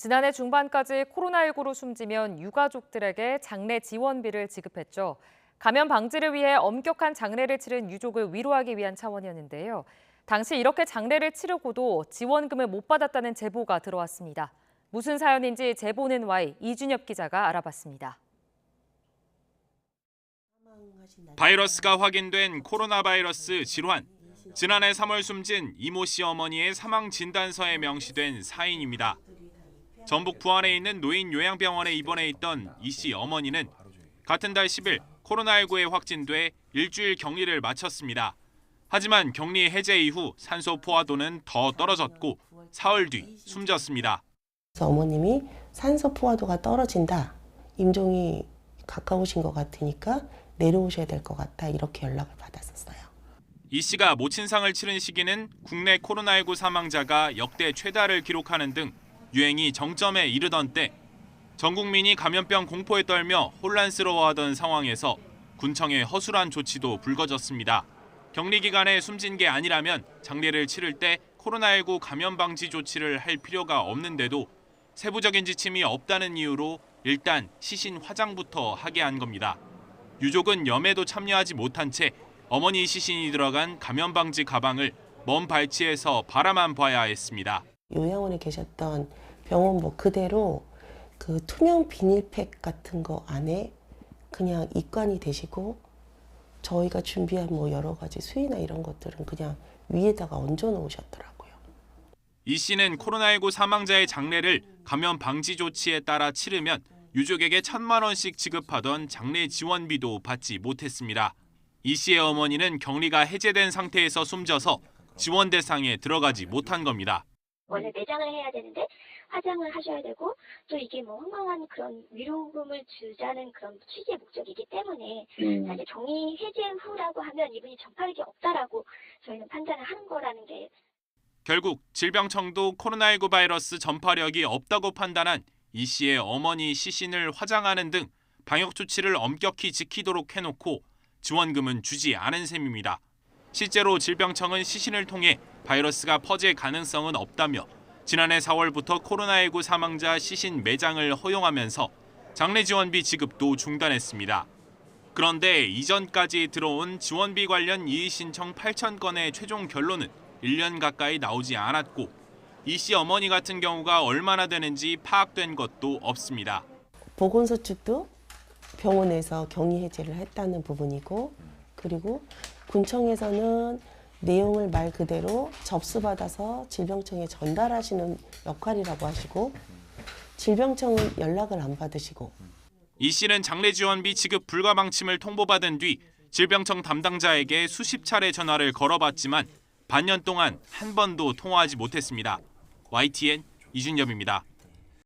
지난해 중반까지 코로나19로 숨지면 유가족들에게 장례 지원비를 지급했죠. 감염 방지를 위해 엄격한 장례를 치른 유족을 위로하기 위한 차원이었는데요. 당시 이렇게 장례를 치르고도 지원금을 못 받았다는 제보가 들어왔습니다. 무슨 사연인지 제보는 Y 이준엽 기자가 알아봤습니다. 바이러스가 확인된 코로나 바이러스 질환. 지난해 3월 숨진 이모 씨 어머니의 사망 진단서에 명시된 사인입니다. 전북 부안에 있는 노인 요양병원에 입원해 있던 이 씨 어머니는 같은 달 10일 코로나19에 확진돼 일주일 격리를 마쳤습니다. 하지만 격리 해제 이후 산소 포화도는 더 떨어졌고 사흘 뒤 숨졌습니다. 어머님이 산소 포화도가 떨어진다. 임종이 가까우신 것 같으니까 내려오셔야 될 것 같다. 이렇게 연락을 받았었어요. 이 씨가 모친상을 치른 시기는 국내 코로나19 사망자가 역대 최다를 기록하는 등 유행이 정점에 이르던 때 전 국민이 감염병 공포에 떨며 혼란스러워하던 상황에서 군청의 허술한 조치도 불거졌습니다. 격리 기간에 숨진 게 아니라면 장례를 치를 때 코로나19 감염 방지 조치를 할 필요가 없는데도 세부적인 지침이 없다는 이유로 일단 시신 화장부터 하게 한 겁니다. 유족은 염에도 참여하지 못한 채 어머니 시신이 들어간 감염 방지 가방을 먼 발치에서 바라만 봐야 했습니다. 요양원에 계셨던 병원복 그대로 그 투명 비닐팩 같은 거 안에 그냥 입관이 되시고 저희가 준비한 여러 가지 수의나 이런 것들은 그냥 위에다가 얹어 놓으셨더라고요. 이 씨는 코로나19 사망자의 장례를 감염 방지 조치에 따라 치르면 유족에게 1,000만 원씩 지급하던 장례 지원비도 받지 못했습니다. 이 씨의 어머니는 격리가 해제된 상태에서 숨져서 지원 대상에 들어가지 못한 겁니다. 원래 매장을 해야 되는데 화장을 하셔야 되고 또 이게 황당한 그런 위로금을 주자는 그런 취지의 목적이기 때문에 사실 격리 해제 후라고 하면 이분이 전파력이 없다라고 저희는 판단을 하는 거라는 게 결국 질병청도 코로나19 바이러스 전파력이 없다고 판단한 이 씨의 어머니 시신을 화장하는 등 방역 조치를 엄격히 지키도록 해놓고 지원금은 주지 않은 셈입니다. 실제로 질병청은 시신을 통해 바이러스가 퍼질 가능성은 없다며 지난해 4월부터 코로나19 사망자 시신 매장을 허용하면서 장례 지원비 지급도 중단했습니다. 그런데 이전까지 들어온 지원비 관련 이의 신청 8,000건의 최종 결론은 1년 가까이 나오지 않았고 이 씨 어머니 같은 경우가 얼마나 되는지 파악된 것도 없습니다. 보건소 측도 병원에서 격리 해제를 했다는 부분이고 그리고 군청에서는 내용을 말 그대로 접수받아서 질병청에 전달하시는 역할이라고 하시고 질병청은 연락을 안 받으시고 이 씨는 장례 지원비 지급 불가 방침을 통보받은 뒤 질병청 담당자에게 수십 차례 전화를 걸어봤지만 반년 동안 한 번도 통화하지 못했습니다. YTN 이준엽입니다.